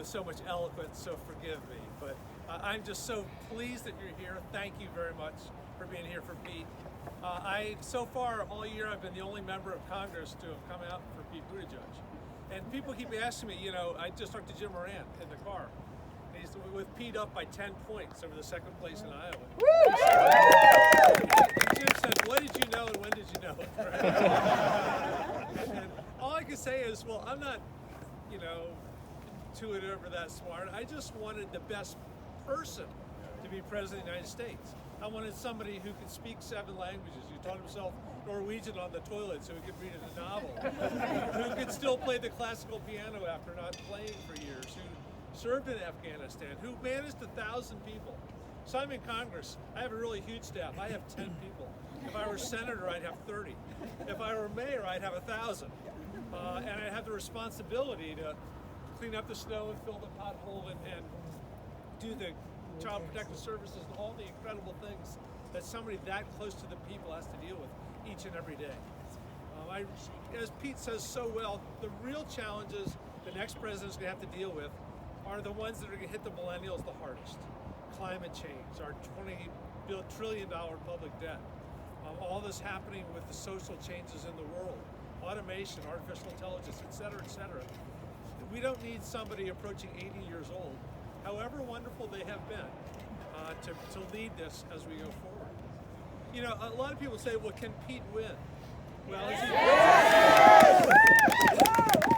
with so much eloquence, so forgive me. But I'm just so pleased that you're here. Thank you very much for being here for Pete. So far all year I've been the only member of Congress to have come out for Pete Buttigieg. And people keep asking me, I just talked to Jim Moran in the car. And he's with Pete up by 10 points over the second place in Iowa. And Jim said, what did you know and when did you know it? And all I can say is, well, I'm not, to it over that smart. I just wanted the best person to be president of the United States. I wanted somebody who could speak 7 languages, who taught himself Norwegian on the toilet so he could read a novel, who could still play the classical piano after not playing for years, who served in Afghanistan, who managed 1,000 people. So I'm in Congress. I have a really huge staff. I have 10 people. If I were senator, I'd have 30. If I were mayor, I'd have 1,000. And I have the responsibility to clean up the snow and fill the pothole and do the child protective services and all the incredible things that somebody that close to the people has to deal with each and every day. As Pete says so well, the real challenges the next president's going to have to deal with are the ones that are going to hit the millennials the hardest. Climate change, our $20 trillion public debt, all this happening with the social changes in the world, automation, artificial intelligence, et cetera, et cetera. We don't need somebody approaching 80 years old, however wonderful they have been, to lead this as we go forward. A lot of people say, well, can Pete win? Well,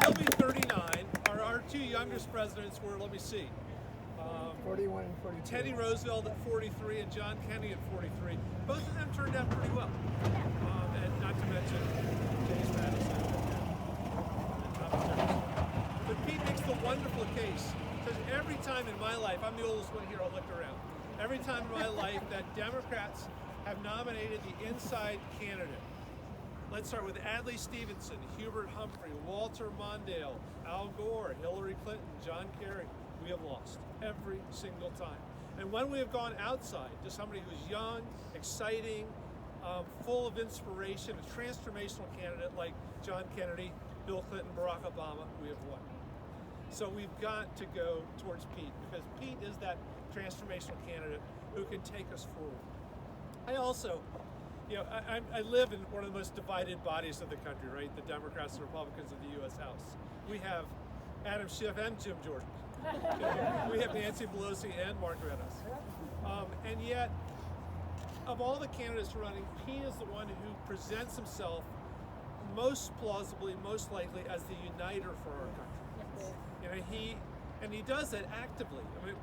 he'll be 39. Our 2 youngest presidents were, let me see, 41 and 42. Teddy Roosevelt at 43 and John Kennedy at 43. Both of them turned out pretty well. And not to mention James Madison and Thomas Jefferson. But Pete makes the wonderful case, because every time in my life, I'm the oldest one here, I'll look around. Every time in my life that Democrats have nominated the inside candidate. Let's start with Adlai Stevenson, Hubert Humphrey, Walter Mondale, Al Gore, Hillary Clinton, John Kerry. We have lost every single time. And when we have gone outside to somebody who's young, exciting, full of inspiration, a transformational candidate like John Kennedy, Bill Clinton, Barack Obama, we have won. So we've got to go towards Pete, because Pete is that transformational candidate who can take us forward. I also, I live in one of the most divided bodies of the country, right? The Democrats and Republicans of the U.S. House. We have Adam Schiff and Jim Jordan. We have Nancy Pelosi and Mark Meadows. And yet, of all the candidates running, Pete is the one who presents himself most plausibly, most likely as the uniter for our country. He does that actively. I mean,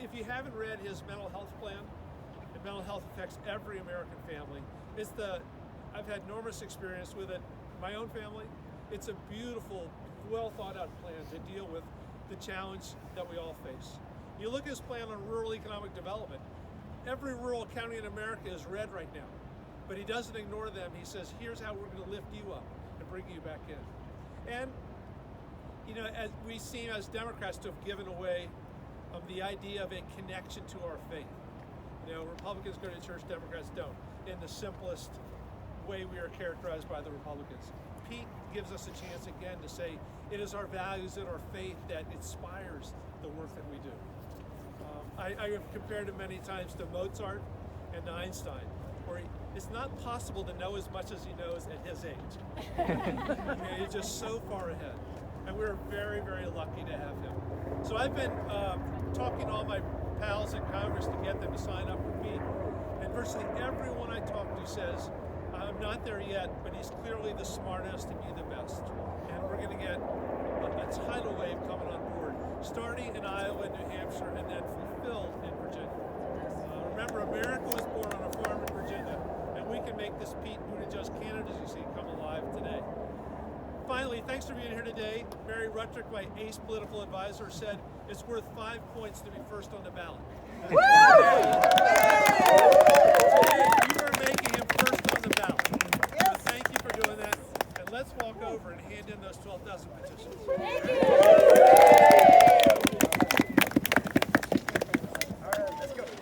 if you haven't read his mental health plan, and mental health affects every American family. I've had enormous experience with it. My own family, it's a beautiful, well thought out plan to deal with the challenge that we all face. You look at his plan on rural economic development. Every rural county in America is red right now, but he doesn't ignore them. He says, here's how we're going to lift you up and bring you back in. And as we seem as Democrats to have given away the idea of a connection to our faith. Republicans go to church, Democrats don't, in the simplest way we are characterized by the Republicans. Pete gives us a chance again to say it is our values and our faith that inspires the work that we do. I have compared him many times to Mozart and Einstein, where it's not possible to know as much as he knows at his age. He's just so far ahead. And we're very, very lucky to have him. So I've been talking to all my pals in Congress to get them to sign up with me. And virtually everyone I talk to says, I'm not there yet, but he's clearly the smartest to be the best. And we're going to get a tidal wave coming on board, starting in Iowa and New Hampshire, and then fulfilled in Virginia. Remember, America was born on a farm in Virginia, and we can make this Pete Buttigieg candidate, as you see, come alive today. Finally, thanks for being here today. Mary Ruttrick, my ace political advisor, said it's worth 5 points to be first on the ballot.